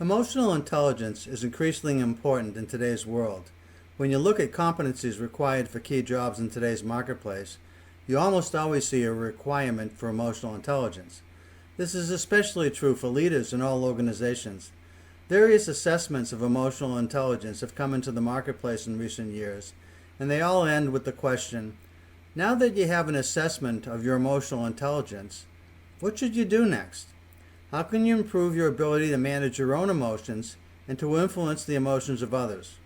Emotional intelligence is increasingly important in today's world. When you look at competencies required for key jobs in today's marketplace, you almost always see a requirement for emotional intelligence. This is especially true for leaders in all organizations. Various assessments of emotional intelligence have come into the marketplace in recent years, and they all end with the question, now that you have an assessment of your emotional intelligence, what should you do next? How can you improve your ability to manage your own emotions and to influence the emotions of others?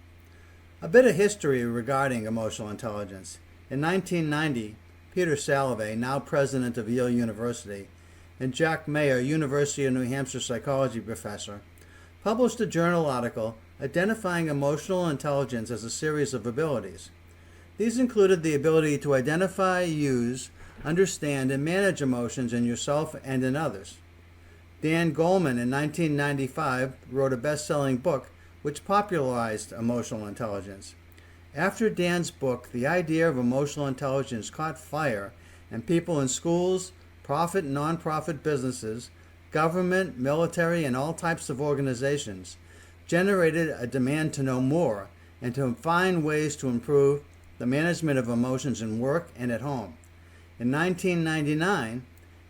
A bit of history regarding emotional intelligence. In 1990, Peter Salovey, now president of Yale University, and Jack Mayer, University of New Hampshire psychology professor, published a journal article identifying emotional intelligence as a series of abilities. These included the ability to identify, use, understand, and manage emotions in yourself and in others. Dan Goleman in 1995 wrote a best-selling book which popularized emotional intelligence. After Dan's book, the idea of emotional intelligence caught fire, and people in schools, profit and nonprofit businesses, government, military, and all types of organizations generated a demand to know more and to find ways to improve the management of emotions in work and at home. In 1999,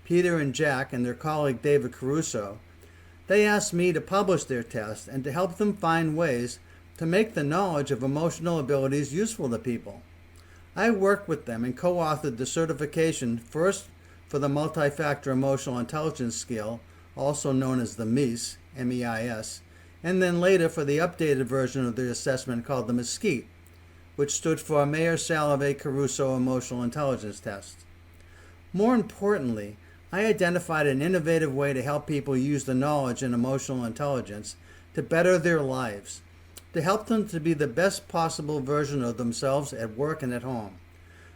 Peter and Jack and their colleague David Caruso, they asked me to publish their test and to help them find ways to make the knowledge of emotional abilities useful to people. I worked with them and co-authored the certification first for the multi-factor emotional intelligence scale, also known as the MEIS, M-E-I-S, and then later for the updated version of the assessment called the Mesquite, which stood for Mayer Salovey Caruso Emotional Intelligence Test. More importantly, I identified an innovative way to help people use the knowledge and emotional intelligence to better their lives, to help them to be the best possible version of themselves at work and at home.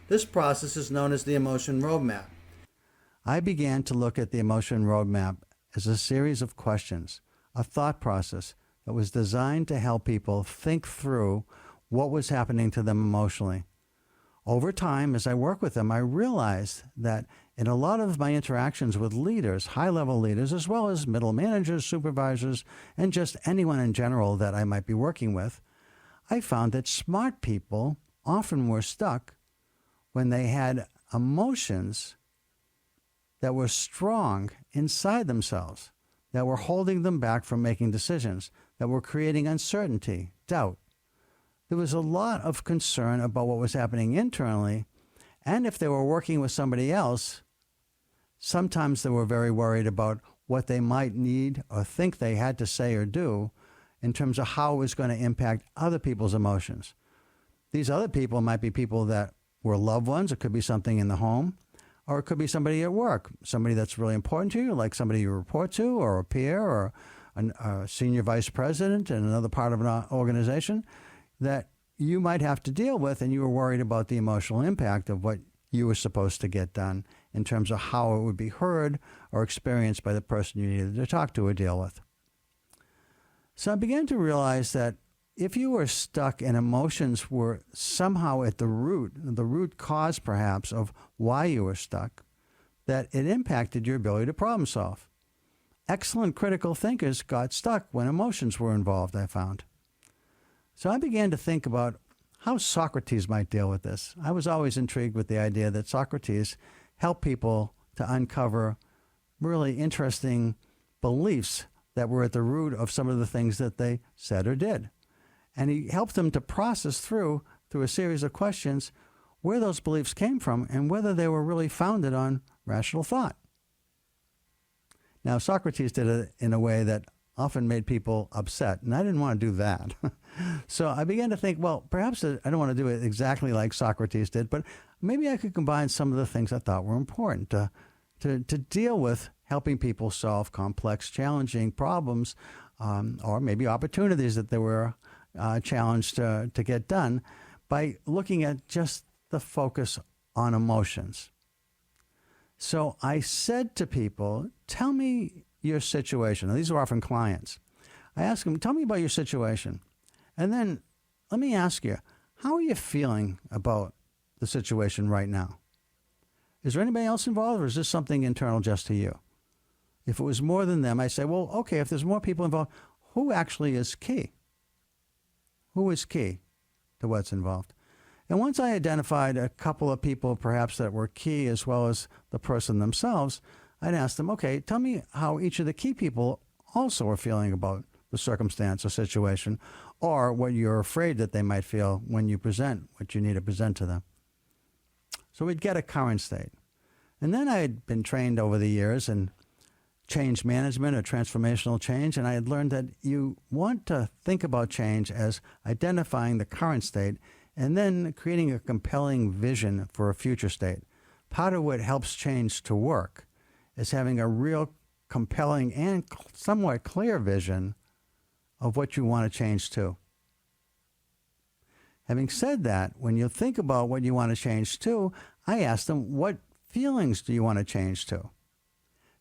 This process is known as the Emotion Roadmap. I began to look at the Emotion Roadmap as a series of questions, a thought process that was designed to help people think through what was happening to them emotionally. Over time, as I work with them, I realized that in a lot of my interactions with leaders, high-level leaders, as well as middle managers, supervisors, and just anyone in general that I might be working with, I found that smart people often were stuck when they had emotions that were strong inside themselves, that were holding them back from making decisions, that were creating uncertainty, doubt. There was a lot of concern about what was happening internally, and if they were working with somebody else, sometimes they were very worried about what they might need or think they had to say or do in terms of how it was going to impact other people's emotions. These other people might be people that were loved ones. It could be something in the home, or it could be somebody at work, somebody that's really important to you, like somebody you report to, or a peer, or a senior vice president in another part of an organization that you might have to deal with, and you were worried about the emotional impact of what you were supposed to get done in terms of how it would be heard or experienced by the person you needed to talk to or deal with. So I began to realize that if you were stuck and emotions were somehow at the root cause perhaps of why you were stuck, that it impacted your ability to problem solve. Excellent critical thinkers got stuck when emotions were involved, I found. So I began to think about how Socrates might deal with this. I was always intrigued with the idea that Socrates helped people to uncover really interesting beliefs that were at the root of some of the things that they said or did. And he helped them to process through a series of questions, where those beliefs came from and whether they were really founded on rational thought. Now, Socrates did it in a way that often made people upset, and I didn't want to do that. So I began to think, well, perhaps I don't want to do it exactly like Socrates did, but maybe I could combine some of the things I thought were important to deal with helping people solve complex, challenging problems, or maybe opportunities that they were challenged to get done, by looking at just the focus on emotions. So I said to people, tell me your situation. Now, these are often clients. I ask them, tell me about your situation. And then let me ask you, how are you feeling about the situation right now? Is there anybody else involved, or is this something internal just to you? If it was more than them, I say, well, okay, if there's more people involved, who actually is key? Who is key to what's involved? And once I identified a couple of people perhaps that were key as well as the person themselves, I'd ask them, okay, tell me how each of the key people also are feeling about the circumstance or situation, or what you're afraid that they might feel when you present what you need to present to them. So we'd get a current state. And then I had been trained over the years in change management or transformational change, and I had learned that you want to think about change as identifying the current state and then creating a compelling vision for a future state. Part of what helps change to work is having a real compelling and somewhat clear vision of what you want to change to. Having said that, when you think about what you want to change to, I ask them, what feelings do you want to change to?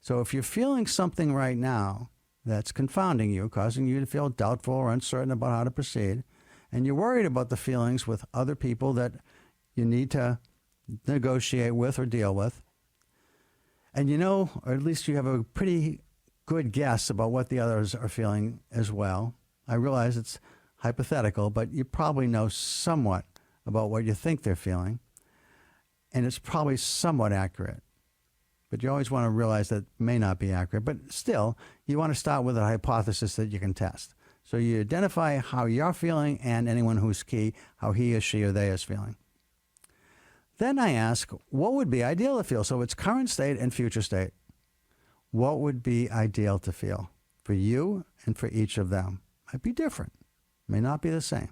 So if you're feeling something right now that's confounding you, causing you to feel doubtful or uncertain about how to proceed, and you're worried about the feelings with other people that you need to negotiate with or deal with, and you know, or at least you have a pretty good guess about what the others are feeling as well. I realize it's hypothetical, but you probably know somewhat about what you think they're feeling, and it's probably somewhat accurate. But you always want to realize that it may not be accurate, but still, you want to start with a hypothesis that you can test. So you identify how you're feeling and anyone who's key, how he or she or they is feeling. Then I ask, what would be ideal to feel? So it's current state and future state. What would be ideal to feel for you and for each of them? Might be different, may not be the same.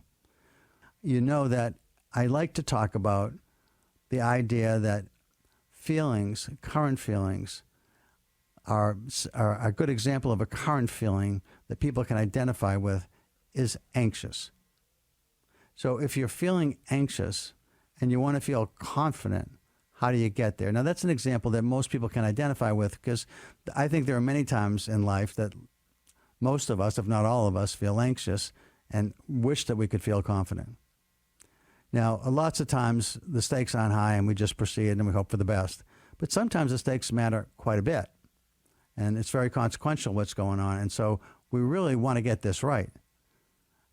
You know that I like to talk about the idea that feelings, current feelings, are a good example of a current feeling that people can identify with is anxious. So if you're feeling anxious and you want to feel confident, how do you get there? Now, that's an example that most people can identify with, because I think there are many times in life that most of us, if not all of us, feel anxious and wish that we could feel confident. Now, lots of times the stakes aren't high and we just proceed and we hope for the best. But sometimes the stakes matter quite a bit. And it's very consequential what's going on. And so we really want to get this right.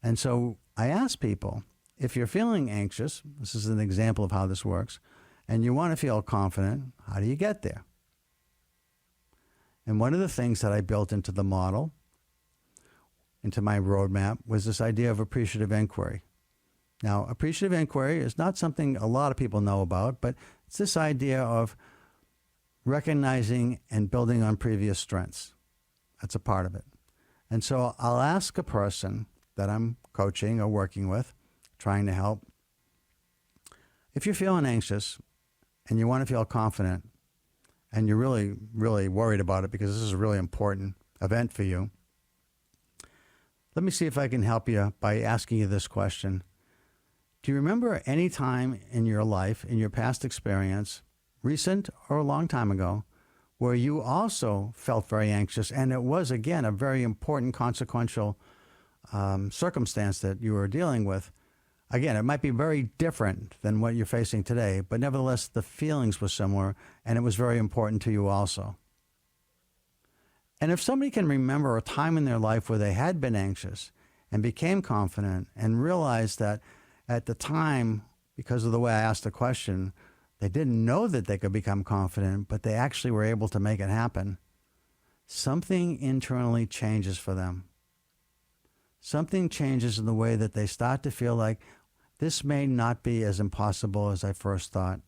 And so I ask people, if you're feeling anxious, this is an example of how this works, and you want to feel confident, how do you get there? And one of the things that I built into the model, into my roadmap, was this idea of appreciative inquiry. Now, appreciative inquiry is not something a lot of people know about, but it's this idea of recognizing and building on previous strengths. That's a part of it. And so I'll ask a person that I'm coaching or working with, trying to help, if you're feeling anxious and you want to feel confident and you're really, really worried about it because this is a really important event for you, let me see if I can help you by asking you this question. Do you remember any time in your life, in your past experience, recent or a long time ago, where you also felt very anxious, and it was, again, a very important, consequential circumstance that you were dealing with? Again, it might be very different than what you're facing today, but nevertheless, the feelings were similar, and it was very important to you also. And if somebody can remember a time in their life where they had been anxious and became confident and realized that at the time, because of the way I asked the question, they didn't know that they could become confident, but they actually were able to make it happen, something internally changes for them. Something changes in the way that they start to feel like this may not be as impossible as I first thought.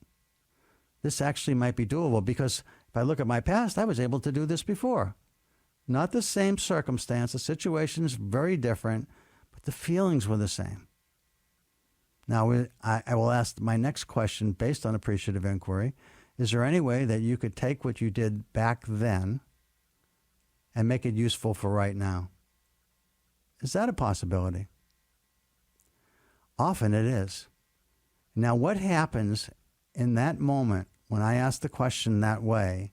This actually might be doable, because if I look at my past, I was able to do this before. Not the same circumstance, the situation is very different, but the feelings were the same. Now, I will ask my next question based on appreciative inquiry. Is there any way that you could take what you did back then and make it useful for right now? Is that a possibility? Often it is. Now, what happens in that moment when I ask the question that way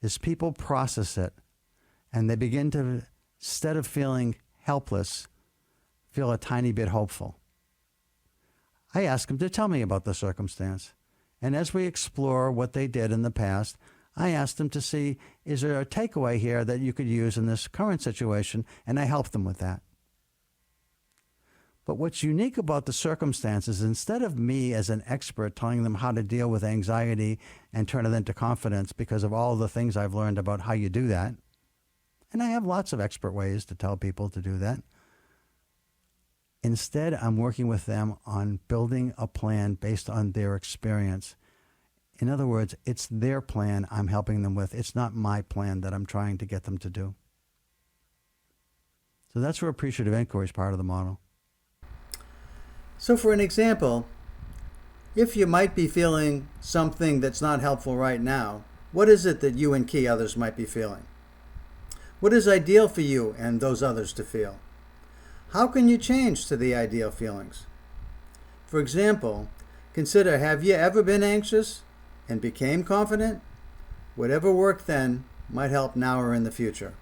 is people process it, and they begin to, instead of feeling helpless, feel a tiny bit hopeful. I ask them to tell me about the circumstance. And as we explore what they did in the past, I ask them to see, is there a takeaway here that you could use in this current situation? And I help them with that. But what's unique about the circumstances, instead of me as an expert telling them how to deal with anxiety and turn it into confidence because of all the things I've learned about how you do that, and I have lots of expert ways to tell people to do that, instead I'm working with them on building a plan based on their experience. In other words, it's their plan I'm helping them with. It's not my plan that I'm trying to get them to do. So that's where appreciative inquiry is part of the model. So for an example, if you might be feeling something that's not helpful right now, what is it that you and key others might be feeling? What is ideal for you and those others to feel? How can you change to the ideal feelings? For example, consider, have you ever been anxious and became confident? Whatever worked then might help now or in the future.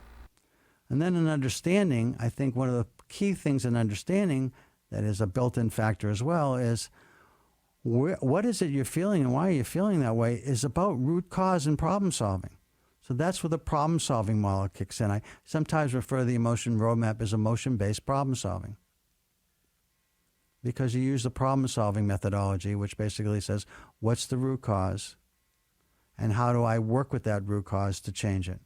And then in understanding, I think one of the key things in understanding that is a built-in factor as well is what is it you're feeling and why are you feeling that way is about root cause and problem solving. So that's where the problem solving model kicks in. I sometimes refer to the emotion roadmap as emotion-based problem solving because you use the problem solving methodology, which basically says, what's the root cause and how do I work with that root cause to change it?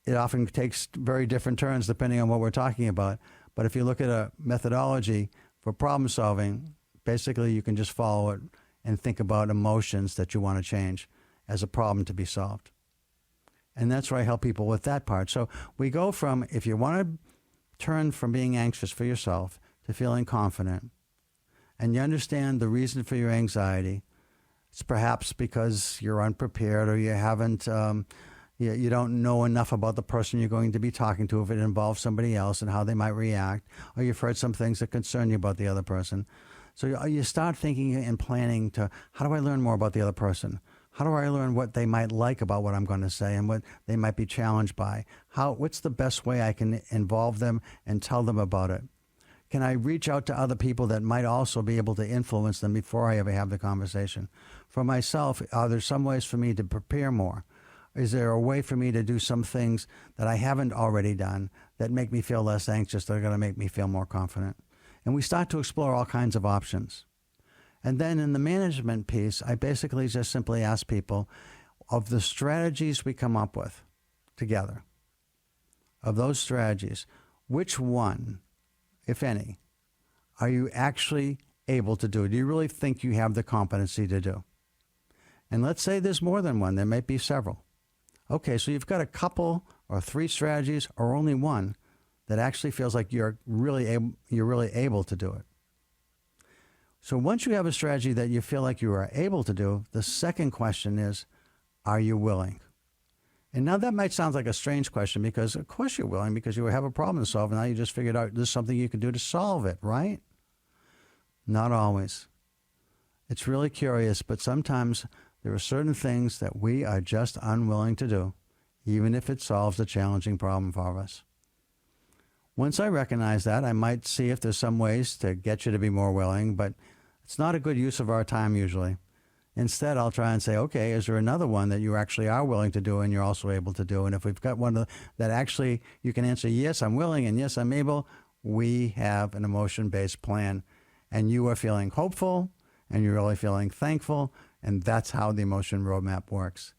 It often takes very different turns depending on what we're talking about. But if you look at a methodology for problem solving, basically you can just follow it and think about emotions that you want to change as a problem to be solved. And that's where I help people with that part. So we go from, if you want to turn from being anxious for yourself to feeling confident, and you understand the reason for your anxiety, it's perhaps because you're unprepared or you haven't you don't know enough about the person you're going to be talking to if it involves somebody else and how they might react, or you've heard some things that concern you about the other person. So you start thinking and planning to, how do I learn more about the other person? How do I learn what they might like about what I'm going to say and what they might be challenged by? What's the best way I can involve them and tell them about it? Can I reach out to other people that might also be able to influence them before I ever have the conversation? For myself, are there some ways for me to prepare more? Is there a way for me to do some things that I haven't already done that make me feel less anxious, that are going to make me feel more confident? And we start to explore all kinds of options. And then in the management piece, I basically just simply ask people, of the strategies we come up with together, of those strategies, which one, if any, are you actually able to do? Do you really think you have the competency to do? And let's say there's more than one. There may be several. Okay, so you've got a couple or three strategies or only one that actually feels like you're really able to do it. So once you have a strategy that you feel like you are able to do, the second question is, are you willing? And now that might sound like a strange question because of course you're willing because you have a problem to solve and now you just figured out there's something you can do to solve it, right? Not always. It's really curious, but sometimes there are certain things that we are just unwilling to do, even if it solves a challenging problem for us. Once I recognize that, I might see if there's some ways to get you to be more willing, but it's not a good use of our time usually. Instead, I'll try and say, okay, is there another one that you actually are willing to do and you're also able to do? And if we've got one that actually you can answer, yes, I'm willing, and yes, I'm able, we have an emotion-based plan. And you are feeling hopeful, and you're really feeling thankful, and that's how the emotion roadmap works.